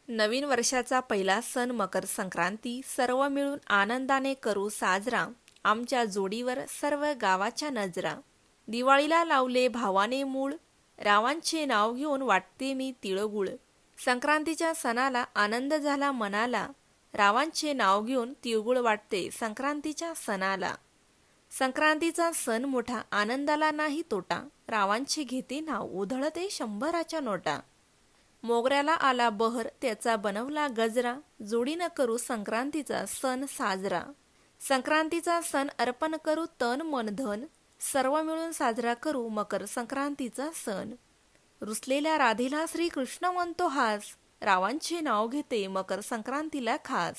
नवीन वर्षाचा पहिला सण मकर संक्रांती सर्व मिळून आनंदाने करू साजरा. आमच्या जोडीवर सर्व गावाच्या नजरा. दिवाळीला लावले भावाने मूळ, रावांचे नाव घेऊन वाटते मी तिळगुळ. संक्रांतीच्या सणाला आनंद झाला मनाला, रावांचे नाव घेऊन तिळगुळ वाटते संक्रांतीच्या सणाला. संक्रांतीचा सण मोठा, आनंदाला नाही तोटा, रावांचे घेते नाव उधळते 100च्या नोटा. मोगऱ्याला आला बहर त्याचा बनवला गजरा, जोडीनं करू संक्रांतीचा सण साजरा. संक्रांतीचा सण अर्पण करू तन मन धन, सर्व मिळून साजरा करू मकर संक्रांतीचा सण. रुसलेल्या राधेला श्रीकृष्ण म्हणतो हास, रावांचे नाव घेते मकर संक्रांतीला खास.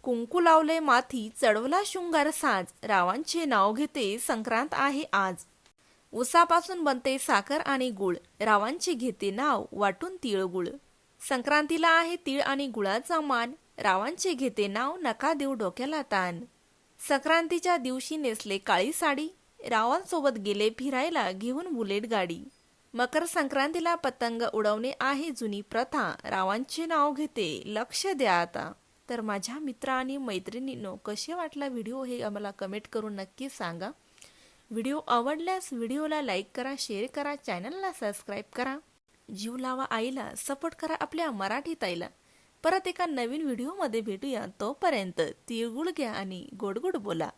कुंकू लावले माथी चढवला शृंगार साज, रावांचे नाव घेते संक्रांत आहे आज. उसापासून बनते साखर आणि गुळ, रावांचे घेते नाव वाटून तिळगुळ. संक्रांतीला आहे तीळ आणि गुळाचा मान, रावांचे घेते नाव नका देऊ डोक्याला ताण. संक्रांतीच्या दिवशी नेसले काळी साडी, रावांसोबत गेले फिरायला घेऊन बुलेट गाडी. मकर संक्रांतीला पतंग उडवणे आहे जुनी प्रथा, रावांचे नाव घेते लक्ष द्या आता. तर माझ्या मित्र आणि मैत्रिणींनो, कसे वाटला व्हिडिओ हे आम्हाला कमेंट करून नक्की सांगा. व्हिडिओ आवडल्यास व्हिडिओला लाईक करा, शेअर करा, चॅनलला सबस्क्राईब करा. जीव लावा आईला, सपोर्ट करा आपल्या मराठी ताईला. परत एका नवीन व्हिडिओमध्ये भेटूया. तोपर्यंत तिळगुळ घ्या आणि गोड गोड बोला.